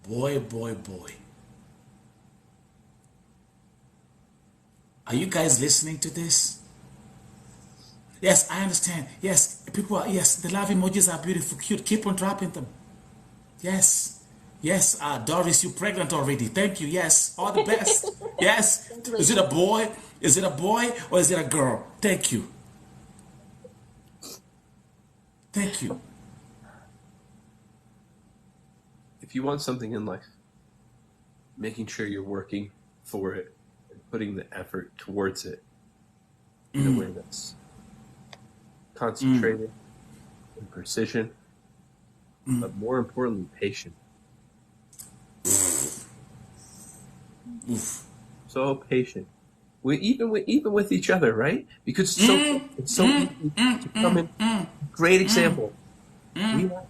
Boy, boy, boy. Are you guys listening to this? Yes, I understand. Yes, people are, yes, the love emojis are beautiful, cute. Keep on dropping them. Yes. Yes, Doris, you're pregnant already. Thank you. Yes, all the best. Yes. Is it a boy? Is it a boy or is it a girl? Thank you. Thank you. If you want something in life, making sure you're working for it and putting the effort towards it in a way that's concentrated and precision, but more importantly, patient. So patient. Even with each other, right? Because it's so easy to come in. Great example.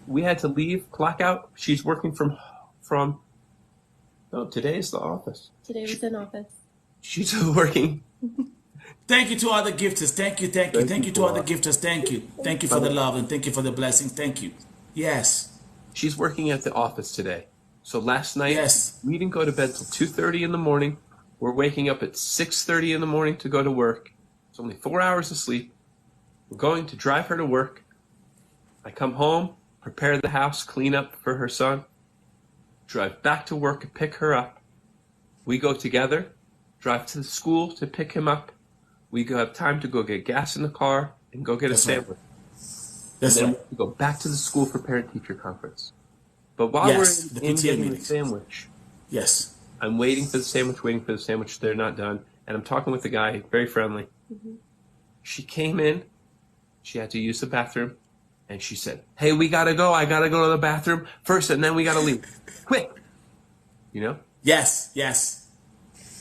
We had to leave, clock out. She's working from. No, today's the office. Today was in office. She's working. Thank you to all the gifters. Thank you to all the gifters. Thank you. Thank you for the love and thank you for the blessings. Thank you. Yes. She's working at the office today. So last night, Yes. we didn't go to bed till 2:30 in the morning. We're waking up at 6:30 in the morning to go to work. It's only 4 hours of sleep. We're going to drive her to work. I come home, prepare the house, clean up for her son, drive back to work and pick her up. We go together, drive to the school to pick him up. We have time to go get gas in the car and go get a sandwich. That's And then right. we go back to the school for parent-teacher conference. But while Yes, we're the in PTA getting the meetings. sandwich, Yes. I'm waiting for the sandwich. They're not done. And I'm talking with the guy, very friendly. She came in. She had to use the bathroom. And she said, hey, we got to go. I got to go to the bathroom first, and then we got to leave. Quick. You know? Yes. Yes.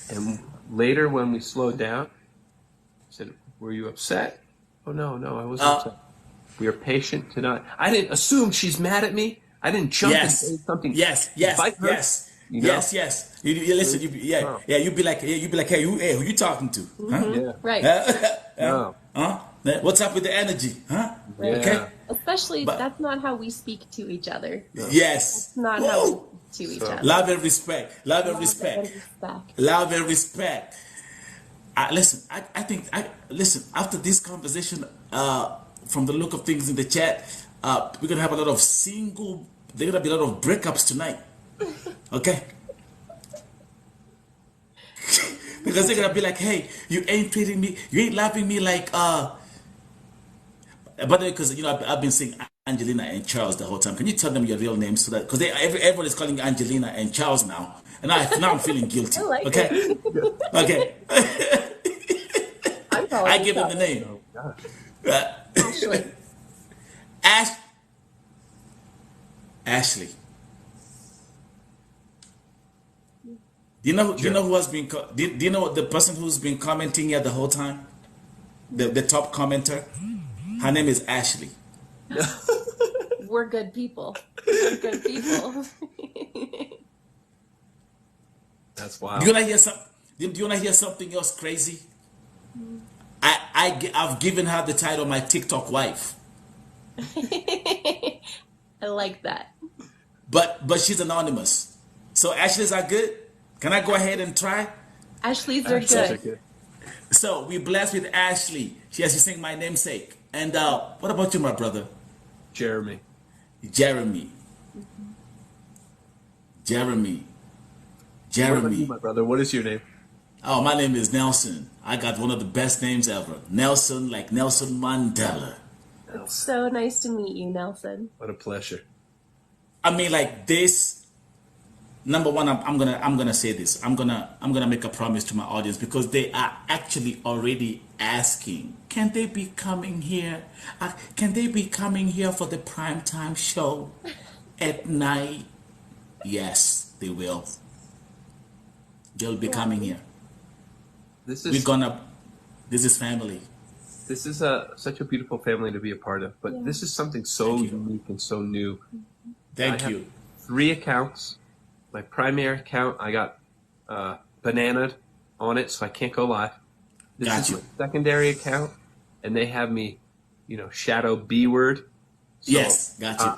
And later when we slowed down, I said, were you upset? Oh, no, I wasn't upset. We are patient to not. I didn't assume she's mad at me. I didn't jump and say something. Fight her, you know? Yes. You listen. You'd be like, hey, who you talking to? Huh? Yeah. Right. No. Huh? What's up with the energy? Huh? Right. Okay. Especially, But- that's not how we speak to each other. Yes. That's not how we speak to each other. Love and respect. Love and respect. Love and respect. Listen, I think listen, after this conversation, from the look of things in the chat, we're gonna have a lot of there are gonna be a lot of breakups tonight. Okay? Because they're gonna be like, hey, you ain't treating me, you ain't loving me like by the way, because I've been saying Angelina and Charles the whole time. Can you tell them your real names so that because everybody's calling Angelina and Charles now, and now I'm feeling guilty. I like okay, it. okay. I give them the name. Oh, gosh. Ashley. Ashley. Do you know who has been? Do you know the person who's been commenting here the whole time? The top commenter. Her name is Ashley. We're good people. We're good people. That's wild. Do you wanna hear some? Do you wanna hear something else crazy? I've given her the title my TikTok wife. I like that. But she's anonymous. So Ashley's are good. Can I go ahead and try? Ashley's are good. So we blessed with Ashley. She has to sing my namesake. And what about you, my brother? Jeremy. Jeremy. What about you, my brother? What is your name? Oh, my name is Nelson. I got one of the best names ever. Nelson, like Nelson Mandela. It's so nice to meet you, Nelson. What a pleasure. I mean, like this. Number one, I'm gonna say this. I'm gonna make a promise to my audience because they are actually already asking, can they be coming here? Can they be coming here for the primetime show at night? Yes, they will. They'll be coming here. This is family. This is such a beautiful family to be a part of. But this is something so unique and so new. Thank you. 3 accounts. My primary account, I got bananaed on it, so I can't go live. This is my secondary account, and they have me, shadow B word. So, yes, got you.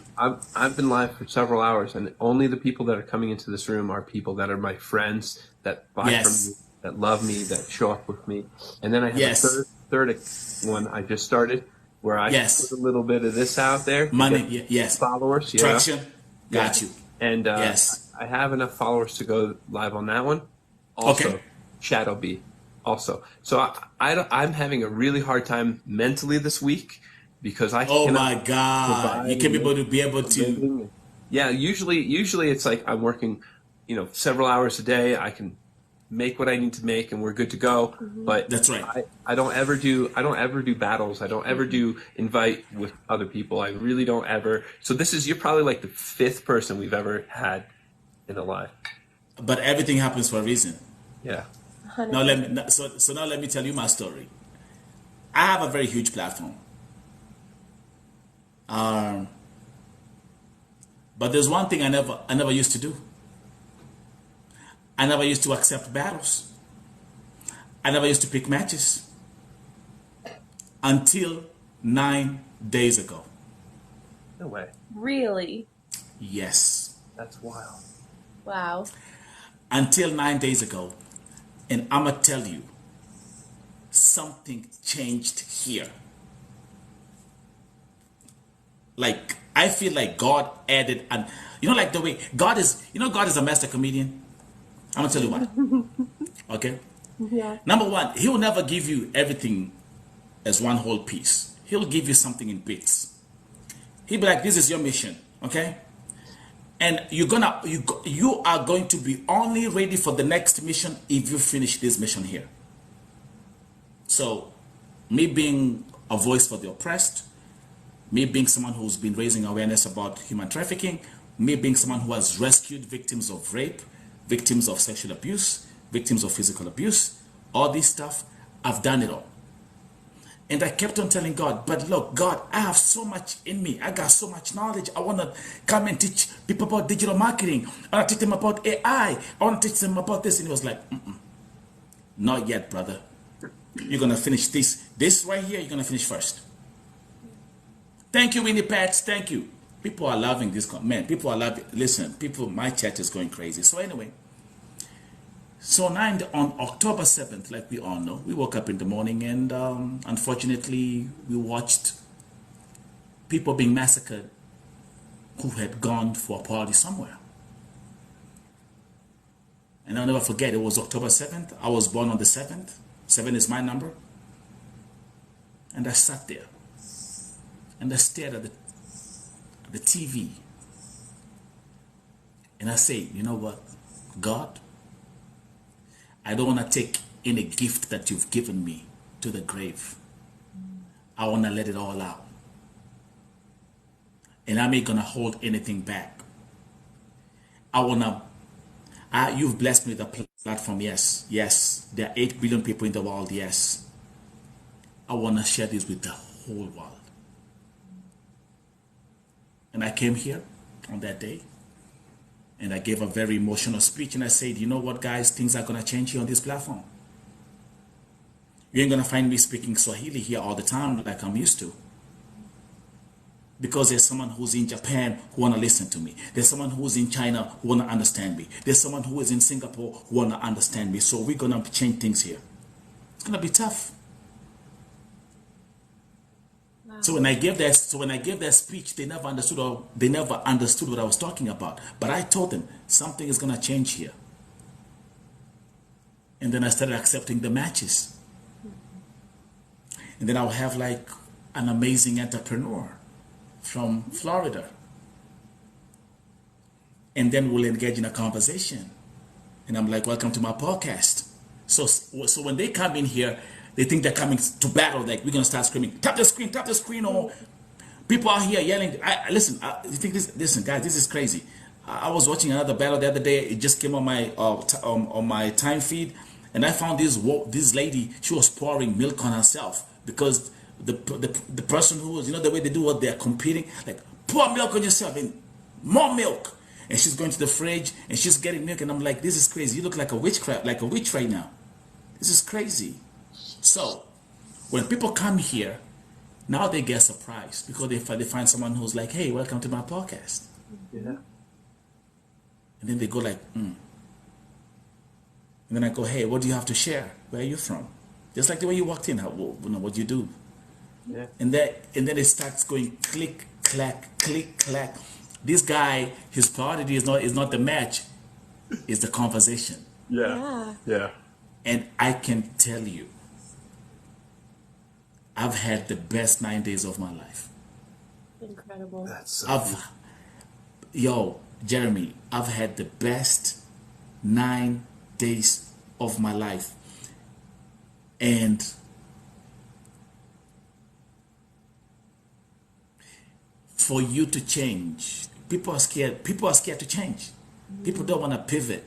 I've been live for several hours, and only the people that are coming into this room are people that are my friends, that buy from me, that love me, that show up with me. And then I have a third one I just started, where I put a little bit of this out there. Money, followers. Traction, got you. And I have enough followers to go live on that one. Also, Shadow B. Also, so I'm having a really hard time mentally this week because I. Oh my God! You can be able to. Yeah, usually it's like I'm working, several hours a day. I can make what I need to make, and we're good to go. Mm-hmm. But that's right. I don't ever do battles. I don't ever do invite with other people. I really don't ever. So you're probably like the 5th person we've ever had in a live. But everything happens for a reason. Yeah. Now let me tell you my story. I have a very huge platform. But there's one thing I never used to do. I never used to accept battles. I never used to pick matches. Until 9 days ago. No way. Really? Yes. That's wild. Wow. Until 9 days ago. And I'm going to tell you, something changed here. Like, I feel like God added, and like the way God is a master comedian. I'm going to tell you why. Okay? Yeah. Number one, he will never give you everything as one whole piece. He'll give you something in bits. He'll be like, this is your mission. Okay? And you are going to be only ready for the next mission if you finish this mission here. So, me being a voice for the oppressed, me being someone who's been raising awareness about human trafficking, me being someone who has rescued victims of rape, victims of sexual abuse, victims of physical abuse, all this stuff, I've done it all. And I kept on telling God, but look, God, I have so much in me. I got so much knowledge. I want to come and teach people about digital marketing. I want to teach them about AI. I want to teach them about this. And he was like, not yet, brother. You're going to finish this. This right here, you're going to finish first. Thank you, Winnie Pats. Thank you. People are loving this. Man, people are loving. Listen, people, my chat is going crazy. So anyway. So on October 7th, like we all know, we woke up in the morning and unfortunately we watched people being massacred who had gone for a party somewhere. And I'll never forget, it was October 7th. I was born on the 7th. 7 is my number. And I sat there and I stared at the TV. And I said, you know what, God? I don't want to take any gift that you've given me to the grave. I want to let it all out. And I'm not going to hold anything back. You've blessed me with a platform, yes. Yes, there are 8 billion people in the world, yes. I want to share this with the whole world. And I came here on that day. And I gave a very emotional speech and I said, you know what, guys, things are going to change here on this platform. You ain't going to find me speaking Swahili here all the time like I'm used to. Because there's someone who's in Japan who want to listen to me. There's someone who's in China who want to understand me. There's someone who is in Singapore who want to understand me. So we're going to change things here. It's going to be tough. So when I gave that speech, they never understood what I was talking about. But I told them something is gonna change here. And then I started accepting the matches. And then I'll have like an amazing entrepreneur from Florida. And then we'll engage in a conversation. And I'm like, welcome to my podcast. So when they come in here, they think they're coming to battle. Like we're gonna start screaming, tap the screen, or people are here yelling. Listen, guys, this is crazy. I was watching another battle the other day. It just came on my time feed, and I found this lady. She was pouring milk on herself because the person who was, the way they do what they're competing, like pour milk on yourself and more milk. And she's going to the fridge and she's getting milk, and I'm like, this is crazy. You look like a witch right now. This is crazy. So, when people come here, now they get surprised because they find someone who's like, hey, welcome to my podcast. Yeah. And then they go like, And then I go, hey, what do you have to share? Where are you from? Just like the way you walked in, what do you do? Yeah. And then it starts going click, clack, click, clack. This guy, his priority is not the match, it's the conversation. Yeah. And I can tell you, I've had the best 9 days of my life. Incredible. That's so Jeremy, I've had the best 9 days of my life. And for you to change, people are scared to change. People don't want to pivot.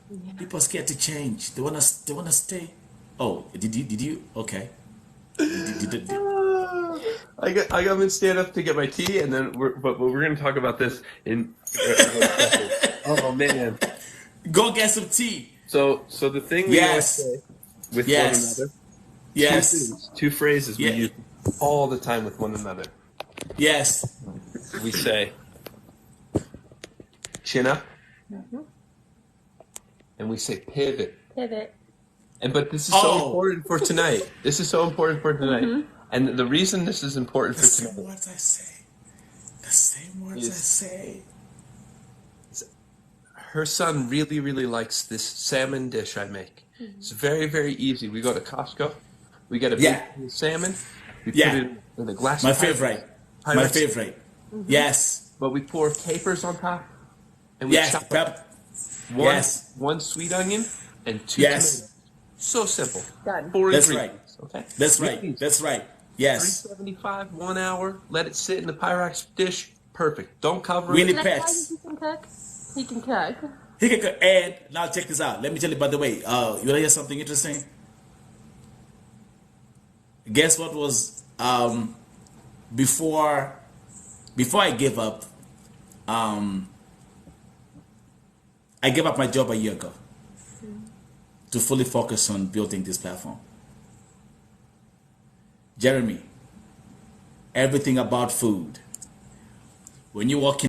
Yeah. People are scared to change. They want to stay. Oh, did you? Okay. I got to stand up to get my tea, and then we're going to talk about this in. Oh man! Go get some tea. So the thing we always say with one another. Yes. Two phrases we use all the time with one another. Yes. We say, chin up, and we say pivot. Pivot. But this is so important for tonight. This is so important for tonight. And the reason this is important for tonight. The same words I say. Her son really, really likes this salmon dish I make. It's very, very easy. We go to Costco. We get a big salmon. We put it in a glass My of favorite. Yes. But we pour capers on top. And we chop up one sweet onion and 2 tomatoes. So simple. Done. 4 That's ingredients. right. Okay. That's right. Yes. 375, 1 hour. Let it sit in the Pyrex dish. Perfect. Don't cover Winnie it. Pets. He can cook. He can cook. He can cook. And now check this out. Let me tell you, by the way, you want to hear something interesting? Guess what was before I gave up? I gave up my job a year ago to fully focus on building this platform. Jeremy, everything about food. When you walk in